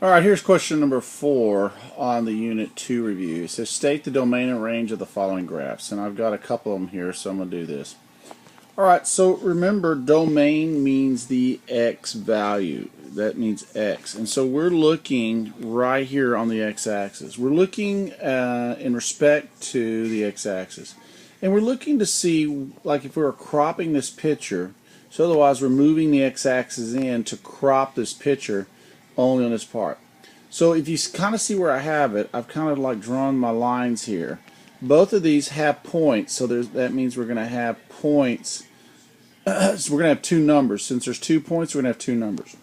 All right, here's question number 4 on the Unit 2 review. It says state the domain and range of the following graphs. And I've got a couple of them here, so I'm going to do this. All right, so remember, domain means the x value. That means x. And so we're looking right here on the x-axis. We're looking in respect to the x-axis. And we're looking to see, like if we were cropping this picture, so otherwise we're moving the x-axis in to crop this picture only on this part. So if you kind of see where I have it, I've kind of like drawn my lines here. Both of these have points, so that means we're going to have points. So we're going to have two numbers. Since there's 2 points, we're going to have two numbers.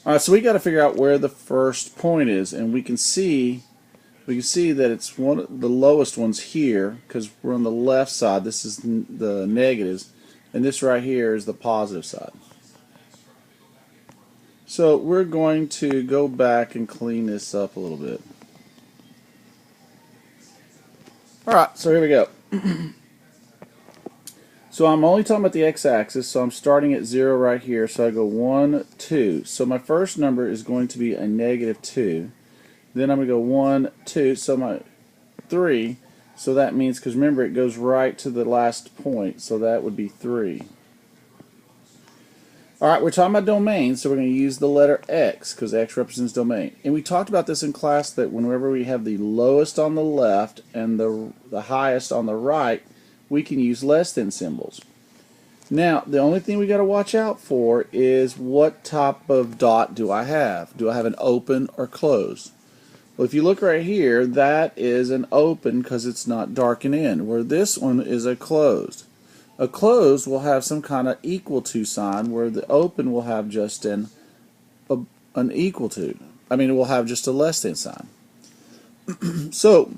All right, so we got to figure out where the first point is, and we can see that it's the lowest one's here because we're on the left side. This is the negatives, and this right here is the positive side. So we're going to go back and clean this up a little bit. Alright, so here we go. So I'm only talking about the x-axis, so I'm starting at 0 right here. So I go 1, 2. So my first number is going to be a -2. Then I'm going to go 1, 2, so my 3. So that means, because remember it goes right to the last point, so that would be 3. Alright, we're talking about domain, so we're going to use the letter x because x represents domain. And we talked about this in class that whenever we have the lowest on the left and the highest on the right, we can use less than symbols. Now, the only thing we got to watch out for is what type of dot do I have? Do I have an open or closed? Well, if you look right here, that is an open because it's not darkened in, where this one is a closed. A closed will have some kind of equal to sign, where the open will have just an equal to. I mean, it will have just a less than sign. So,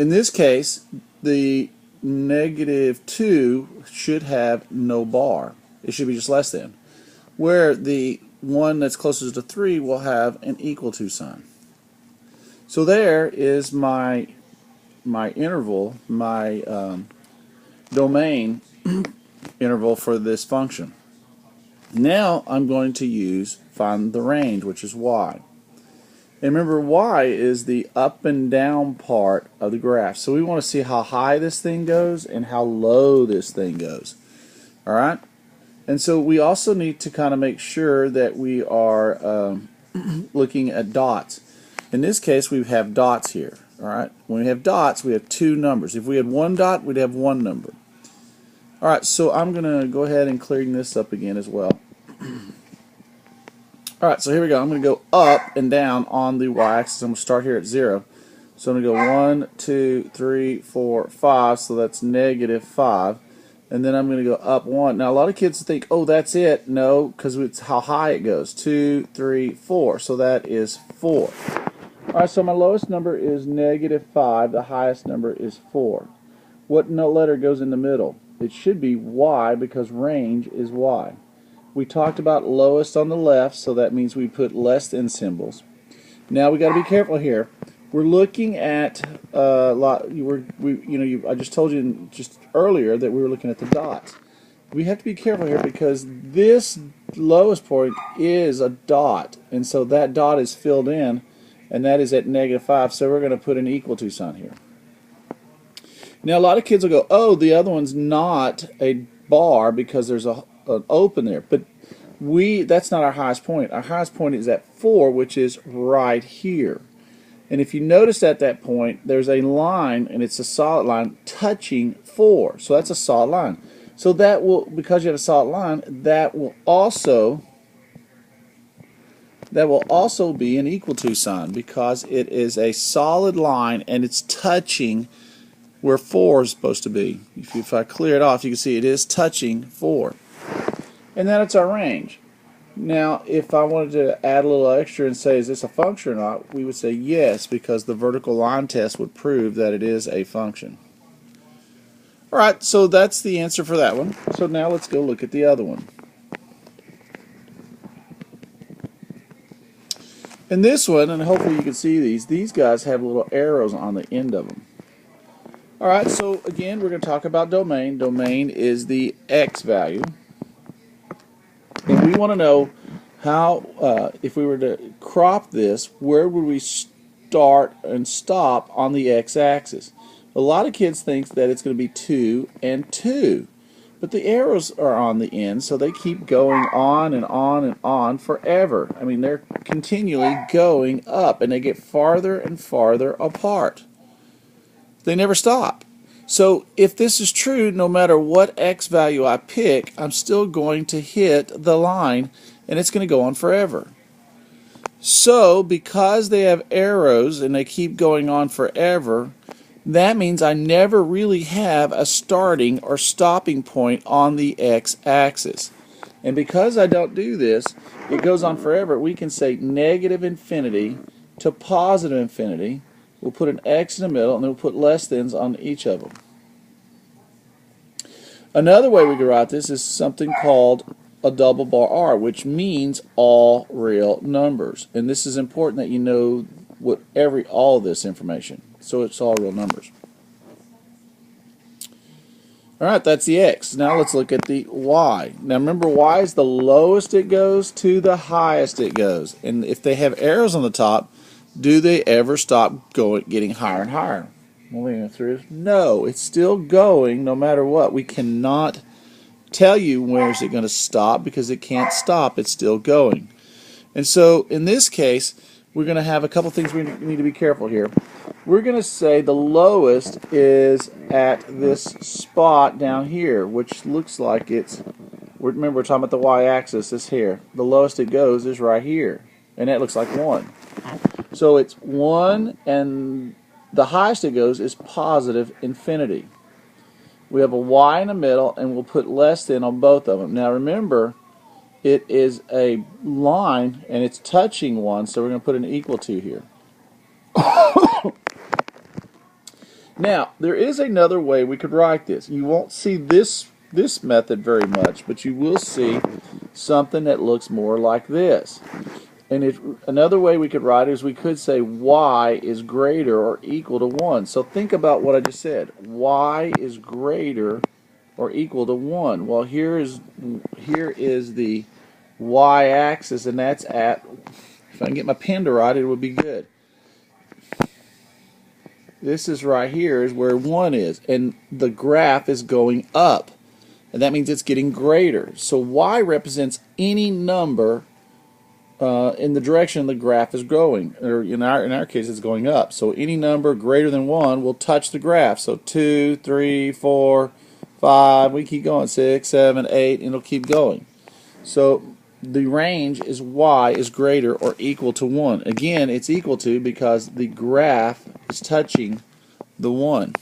in this case, the -2 should have no bar. It should be just less than. Where the one that's closest to 3 will have an equal to sign. So there is my interval, my domain interval for this function. Now I'm going to find the range, which is y. And remember, y is the up and down part of the graph. So we want to see how high this thing goes and how low this thing goes. Alright? And so we also need to kind of make sure that we are looking at dots. In this case, we have dots here. Alright? When we have dots, we have two numbers. If we had one dot, we'd have one number. Alright, so I'm going to go ahead and clear this up again as well. Alright, so here we go. I'm going to go up and down on the y-axis. I'm going to start here at 0. So I'm going to go 1, 2, 3, 4, 5. So that's -5. And then I'm going to go up 1. Now, a lot of kids think, oh, that's it. No, because it's how high it goes. 2, 3, 4. So that is 4. Alright, so my lowest number is -5. The highest number is 4. What letter goes in the middle? It should be y because range is y. We talked about lowest on the left, so that means we put less than symbols. Now we got to be careful here. We're looking at I just told you just earlier that we were looking at the dots. We have to be careful here because this lowest point is a dot, and so that dot is filled in, and that is at -5. So we're going to put an equal to sign here. Now a lot of kids will go, oh, the other one's not a bar because there's an open there. But that's not our highest point. Our highest point is at 4, which is right here. And if you notice at that point, there's a line, and it's a solid line, touching 4. So that's a solid line. So that will, because you have a solid line, that will also be an equal to sign because it is a solid line and it's touching where 4 is supposed to be. If I clear it off, you can see it is touching 4. And then it's our range. Now, if I wanted to add a little extra and say, is this a function or not, we would say yes, because the vertical line test would prove that it is a function. Alright, so that's the answer for that one. So now let's go look at the other one. In this one, and hopefully you can see these guys have little arrows on the end of them. Alright, so again, we're going to talk about domain. Domain is the x value. And we want to know if we were to crop this, where would we start and stop on the x-axis? A lot of kids think that it's going to be 2 and 2, but the arrows are on the end, so they keep going on and on and on forever. I mean, they're continually going up, and they get farther and farther apart. They never stop. So if this is true, no matter what x value I pick, I'm still going to hit the line, and it's going to go on forever. So because they have arrows and they keep going on forever, that means I never really have a starting or stopping point on the x-axis. And because I don't do this, it goes on forever. We can say negative infinity to positive infinity. We'll put an x in the middle, and then we'll put less thans on each of them. Another way we could write this is something called a double bar R, which means all real numbers. And this is important that you know all this information. So it's all real numbers. Alright, that's the x. Now let's look at the y. Now remember, y is the lowest it goes to the highest it goes. And if they have arrows on the top, do they ever stop getting higher and higher? Well, the answer is no. It's still going no matter what. We cannot tell you where is it going to stop because it can't stop. It's still going. And so in this case, we're going to have a couple things we need to be careful here. We're going to say the lowest is at this spot down here, which looks like remember we're talking about the y-axis, this here. The lowest it goes is right here, and that looks like 1. So it's 1, and the highest it goes is positive infinity. We have a y in the middle, and we'll put less than on both of them. Now remember, it is a line, and it's touching 1, so we're going to put an equal to here. Now, there is another way we could write this. You won't see this method very much, but you will see something that looks more like this. And another way we could write it is we could say y is greater or equal to 1. So think about what I just said. Y is greater or equal to 1. Well, here is the y-axis, and that's at, if I can get my pen to write it, it would be good. This is right here is where 1 is, and the graph is going up, and that means it's getting greater. So y represents any number in the direction the graph is going, or in our case it's going up. So any number greater than 1 will touch the graph. So 2, 3, 4, 5, we keep going, 6, 7, 8, and it'll keep going. So the range is y is greater or equal to 1. Again, it's equal to because the graph is touching the 1.